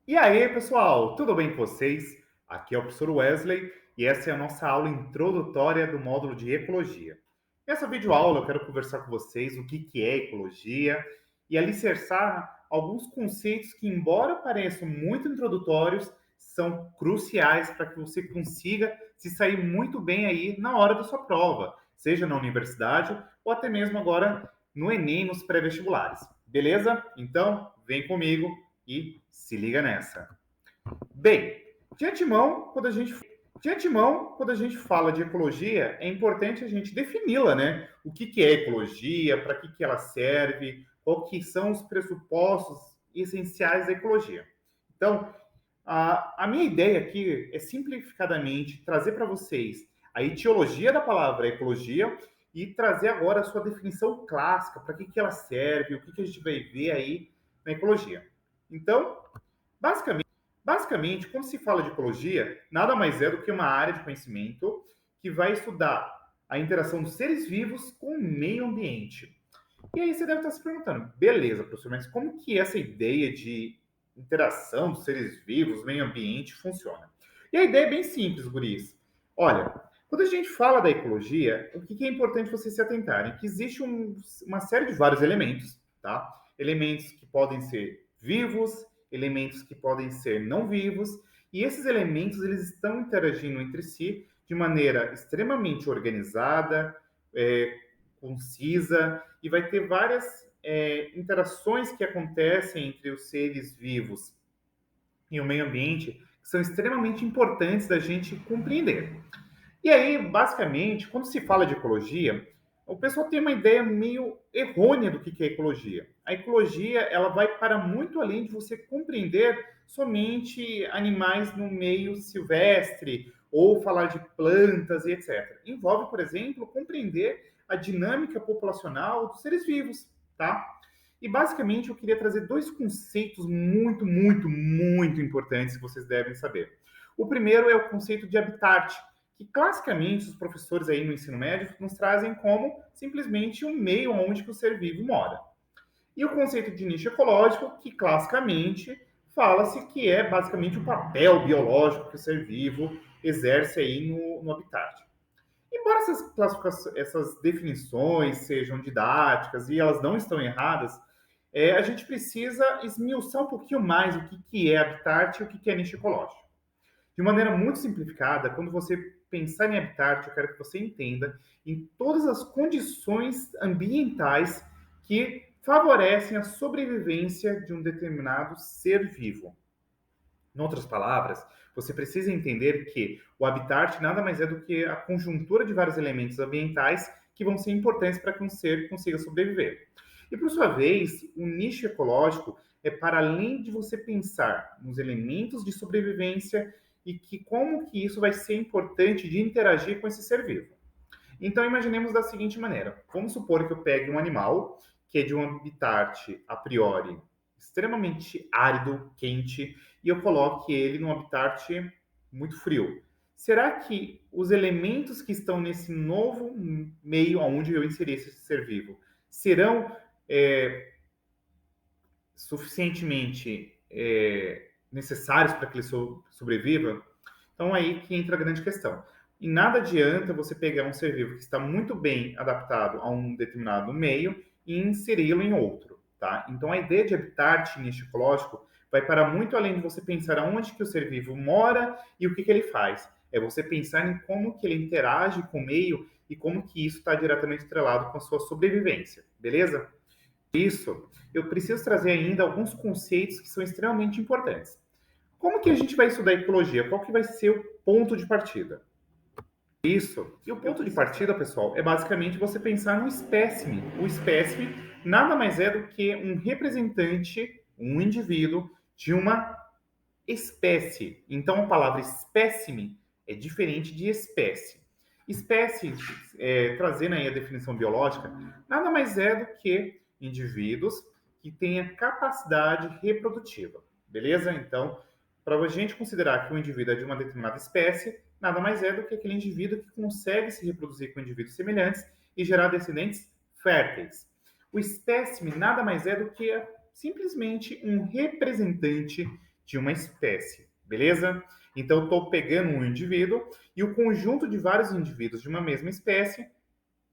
E aí, pessoal, tudo bem com vocês? Aqui é o professor Wesley e essa é a nossa aula introdutória do módulo de ecologia. Nessa videoaula eu quero conversar com vocês o que é ecologia e alicerçar alguns conceitos que, embora pareçam muito introdutórios, são cruciais para que você consiga se sair muito bem aí na hora da sua prova, seja na universidade ou até mesmo agora no Enem, nos pré-vestibulares. Beleza? Então, vem comigo e se liga nessa. Bem, de antemão, quando a gente fala de ecologia, é importante a gente defini-la, né? O que é ecologia, para que ela serve, qual que são os pressupostos essenciais da ecologia. Então, a minha ideia aqui é simplificadamente trazer para vocês a etiologia da palavra ecologia e trazer agora a sua definição clássica, para que ela serve, o que a gente vai ver aí na ecologia. Então, basicamente, quando se fala de ecologia, nada mais é do que uma área de conhecimento que vai estudar a interação dos seres vivos com o meio ambiente. E aí você deve estar se perguntando, beleza, professor, mas como que essa ideia de interação dos seres vivos, meio ambiente, funciona? E a ideia é bem simples, guris. Olha, quando a gente fala da ecologia, o que é importante vocês se atentarem? Que existe uma série de vários elementos, tá? Elementos que podem ser vivos, elementos que podem ser não vivos, e esses elementos eles estão interagindo entre si de maneira extremamente organizada, concisa, e vai ter várias interações que acontecem entre os seres vivos e o meio ambiente que são extremamente importantes da gente compreender. E aí, basicamente, quando se fala de ecologia, o pessoal tem uma ideia meio errônea do que é ecologia. A ecologia, ela vai para muito além de você compreender somente animais no meio silvestre ou falar de plantas e etc. Envolve, por exemplo, compreender a dinâmica populacional dos seres vivos, tá? E basicamente eu queria trazer dois conceitos muito importantes que vocês devem saber. O primeiro é o conceito de habitat, que classicamente os professores aí no ensino médio nos trazem como simplesmente um meio onde que o ser vivo mora. E o conceito de nicho ecológico, que classicamente fala-se que é basicamente o papel biológico que o ser vivo exerce aí no habitat. Embora essas definições sejam didáticas e elas não estão erradas, a gente precisa esmiuçar um pouquinho mais o que é habitat e o que é nicho ecológico. De maneira muito simplificada, quando você pensar em habitat, eu quero que você entenda em todas as condições ambientais que favorecem a sobrevivência de um determinado ser vivo. Em outras palavras, você precisa entender que o habitat nada mais é do que a conjuntura de vários elementos ambientais que vão ser importantes para que um ser consiga sobreviver. E, por sua vez, o nicho ecológico é para além de você pensar nos elementos de sobrevivência e que como que isso vai ser importante de interagir com esse ser vivo. Então, imaginemos da seguinte maneira. Vamos supor que eu pegue um animal que é de um habitat a priori extremamente árido, quente, e eu coloque ele num habitat muito frio. Será que os elementos que estão nesse novo meio onde eu inseri esse ser vivo serão suficientemente necessários para que ele sobreviva? Então aí que entra a grande questão. E nada adianta você pegar um ser vivo que está muito bem adaptado a um determinado meio e inseri-lo em outro, tá? Então a ideia de habitat nicho ecológico vai para muito além de você pensar aonde que o ser vivo mora e o que ele faz. É você pensar em como que ele interage com o meio e como que isso está diretamente atrelado com a sua sobrevivência, beleza? Isso, eu preciso trazer ainda alguns conceitos que são extremamente importantes. Como que a gente vai estudar ecologia? Qual que vai ser o ponto de partida? Isso. E o ponto de partida, pessoal, é basicamente você pensar no espécime. O espécime nada mais é do que um representante, um indivíduo de uma espécie. Então, a palavra espécime é diferente de espécie. Espécie, trazendo aí a definição biológica, nada mais é do que indivíduos que têm capacidade reprodutiva. Beleza? Então, para a gente considerar que o indivíduo é de uma determinada espécie, nada mais é do que aquele indivíduo que consegue se reproduzir com indivíduos semelhantes e gerar descendentes férteis. O espécime nada mais é do que simplesmente um representante de uma espécie, beleza? Então, eu estou pegando um indivíduo e o conjunto de vários indivíduos de uma mesma espécie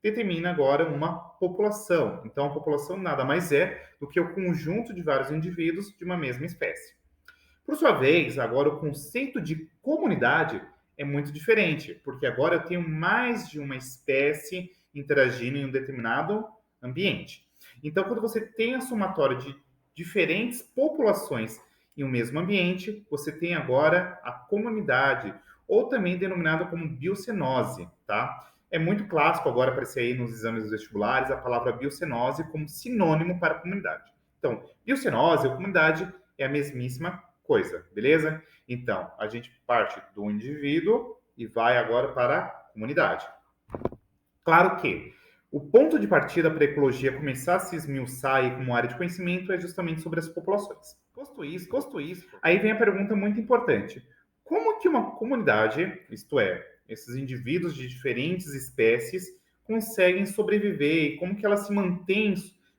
determina agora uma população. Então, a população nada mais é do que o conjunto de vários indivíduos de uma mesma espécie. Por sua vez, agora o conceito de comunidade é muito diferente, porque agora eu tenho mais de uma espécie interagindo em um determinado ambiente. Então, quando você tem a somatória de diferentes populações em um mesmo ambiente, você tem agora a comunidade, ou também denominada como biocenose, tá? É muito clássico agora aparecer aí nos exames vestibulares a palavra biocenose como sinônimo para comunidade. Então, biocenose ou comunidade é a mesmíssima coisa, beleza? Então, a gente parte do indivíduo e vai agora para a comunidade. Claro que o ponto de partida para a ecologia começar a se esmiuçar aí como área de conhecimento é justamente sobre as populações. Posto isso, aí vem a pergunta muito importante. Como que uma comunidade, isto é, esses indivíduos de diferentes espécies, conseguem sobreviver e como que elas se mantêm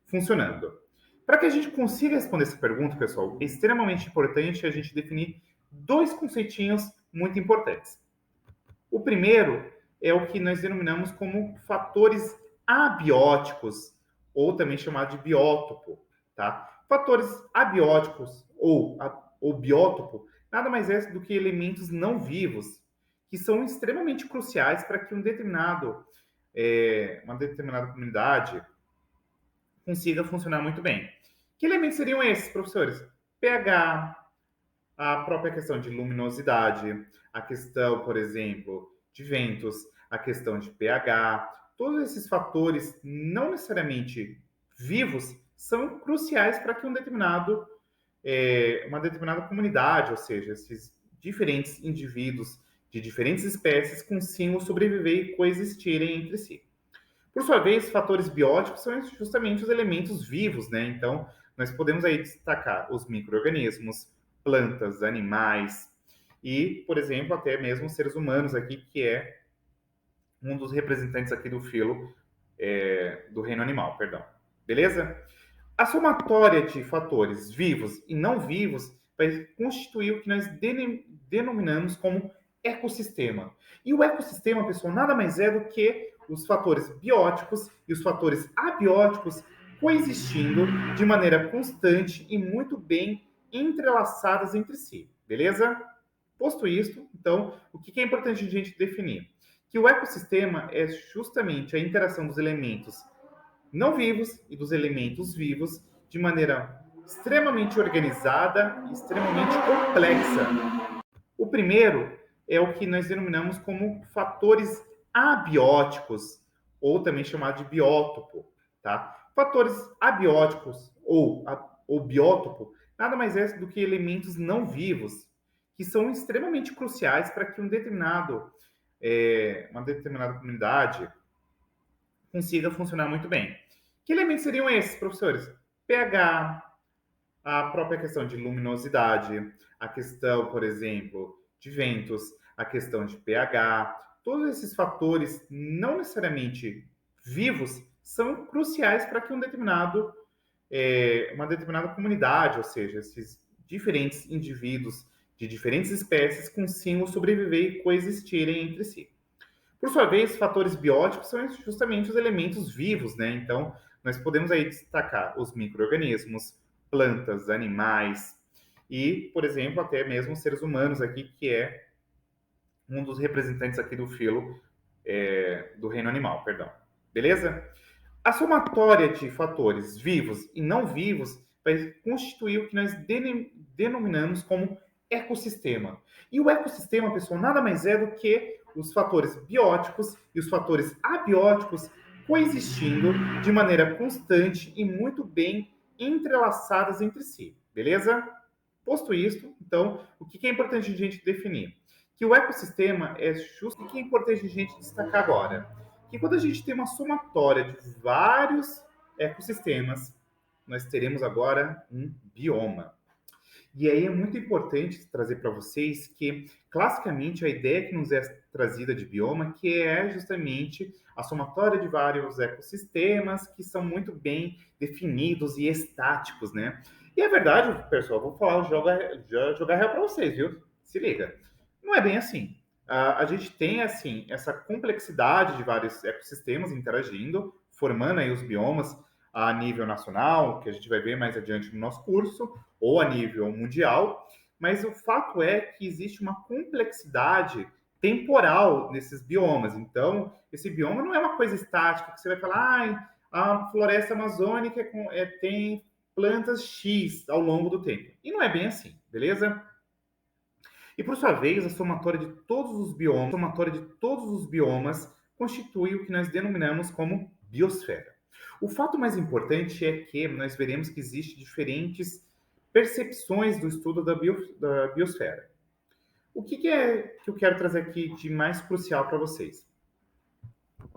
funcionando? Para que a gente consiga responder essa pergunta, pessoal, é extremamente importante a gente definir dois conceitinhos muito importantes. O primeiro é o que nós denominamos como fatores abióticos, ou também chamado de biótopo, tá? Fatores abióticos ou biótopo nada mais é do que elementos não vivos que são extremamente cruciais para que uma determinada comunidade consiga funcionar muito bem. Que elementos seriam esses, professores? pH, a própria questão de luminosidade, a questão, por exemplo, de ventos, a questão de pH, todos esses fatores não necessariamente vivos são cruciais para que uma determinada comunidade, ou seja, esses diferentes indivíduos de diferentes espécies consigam sobreviver e coexistirem entre si. Por sua vez, fatores bióticos são justamente os elementos vivos, né? Então, nós podemos aí destacar os micro-organismos, plantas, animais e, por exemplo, até mesmo seres humanos aqui, que é um dos representantes aqui do filo do reino animal, perdão. Beleza? A somatória de fatores vivos e não vivos vai constituir o que nós denominamos como ecossistema. E o ecossistema, pessoal, nada mais é do que os fatores bióticos e os fatores abióticos coexistindo de maneira constante e muito bem entrelaçadas entre si, beleza? Posto isto, então, o que é importante a gente definir? Que o ecossistema é justamente a interação dos elementos não vivos e dos elementos vivos de maneira extremamente organizada e extremamente complexa. O primeiro é o que nós denominamos como fatores abióticos, ou também chamado de biótopo, tá? Fatores abióticos ou biótopo nada mais é do que elementos não vivos que são extremamente cruciais para que uma determinada comunidade consiga funcionar muito bem. Que elementos seriam esses, professores? pH, a própria questão de luminosidade, a questão, por exemplo, de ventos, a questão de pH, todos esses fatores não necessariamente vivos são cruciais para que uma determinada comunidade, ou seja, esses diferentes indivíduos de diferentes espécies consigam sobreviver e coexistirem entre si. Por sua vez, fatores bióticos são justamente os elementos vivos, né? Então, nós podemos aí destacar os micro-organismos, plantas, animais e, por exemplo, até mesmo seres humanos aqui, que é um dos representantes aqui do filo do reino animal, perdão. Beleza? A somatória de fatores vivos e não vivos vai constituir o que nós denominamos como ecossistema. E o ecossistema, pessoal, nada mais é do que os fatores bióticos e os fatores abióticos coexistindo de maneira constante e muito bem entrelaçadas entre si, beleza? Posto isto, então, o que é importante a gente definir? Que o ecossistema é justo. O que é importante a gente destacar agora? Que quando a gente tem uma somatória de vários ecossistemas, nós teremos agora um bioma. E aí é muito importante trazer para vocês que, classicamente, a ideia que nos é trazida de bioma, que é justamente a somatória de vários ecossistemas que são muito bem definidos e estáticos, né? E é verdade, pessoal, vou falar, jogar real para vocês, viu? Se liga. Não é bem assim. A gente tem, assim, essa complexidade de vários ecossistemas interagindo, formando aí os biomas a nível nacional, que a gente vai ver mais adiante no nosso curso, ou a nível mundial, mas o fato é que existe uma complexidade temporal nesses biomas. Então, esse bioma não é uma coisa estática que você vai falar, a floresta amazônica tem plantas X ao longo do tempo. E não é bem assim, beleza? E por sua vez, a somatória de todos os biomas constitui o que nós denominamos como biosfera. O fato mais importante é que nós veremos que existem diferentes percepções do estudo da biosfera. O que é que eu quero trazer aqui de mais crucial para vocês?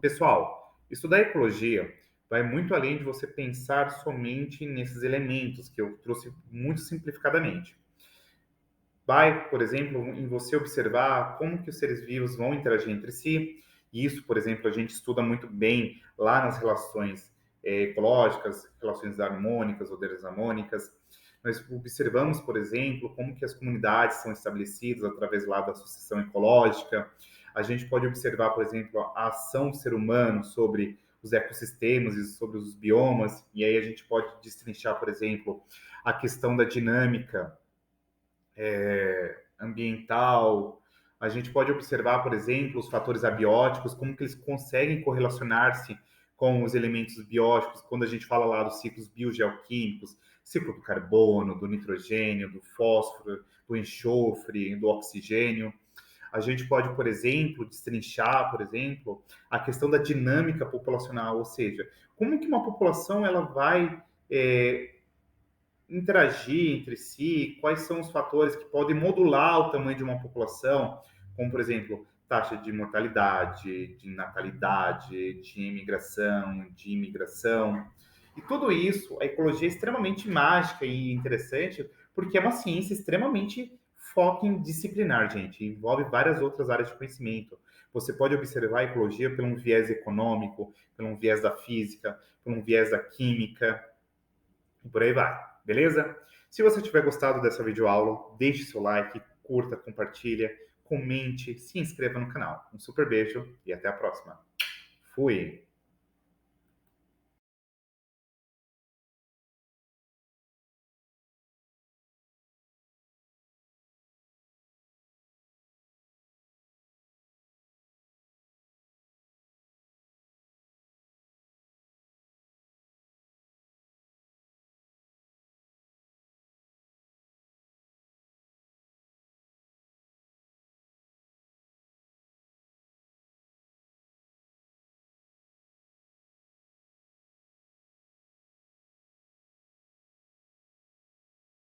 Pessoal, estudar ecologia vai muito além de você pensar somente nesses elementos que eu trouxe muito simplificadamente. Vai, por exemplo, em você observar como que os seres vivos vão interagir entre si. E isso, por exemplo, a gente estuda muito bem lá nas relações ecológicas, relações harmônicas ou desarmônicas. Nós observamos, por exemplo, como que as comunidades são estabelecidas através lá da sucessão ecológica. A gente pode observar, por exemplo, a ação do ser humano sobre os ecossistemas e sobre os biomas. E aí a gente pode destrinchar, por exemplo, a questão da dinâmica ambiental. A gente pode observar, por exemplo, os fatores abióticos, como que eles conseguem correlacionar-se com os elementos bióticos, quando a gente fala lá dos ciclos biogeoquímicos, ciclo do carbono, do nitrogênio, do fósforo, do enxofre, do oxigênio. A gente pode, por exemplo, destrinchar, por exemplo, a questão da dinâmica populacional, ou seja, como que uma população ela vai interagir entre si, quais são os fatores que podem modular o tamanho de uma população, como, por exemplo, taxa de mortalidade, de natalidade, de imigração, de imigração. E tudo isso, a ecologia é extremamente mágica e interessante, porque é uma ciência extremamente foca em disciplinar, gente. Envolve várias outras áreas de conhecimento. Você pode observar a ecologia por um viés econômico, por um viés da física, por um viés da química, e por aí vai, beleza? Se você tiver gostado dessa videoaula, deixe seu like, curta, compartilha, comente, se inscreva no canal. Um super beijo e até a próxima. Fui!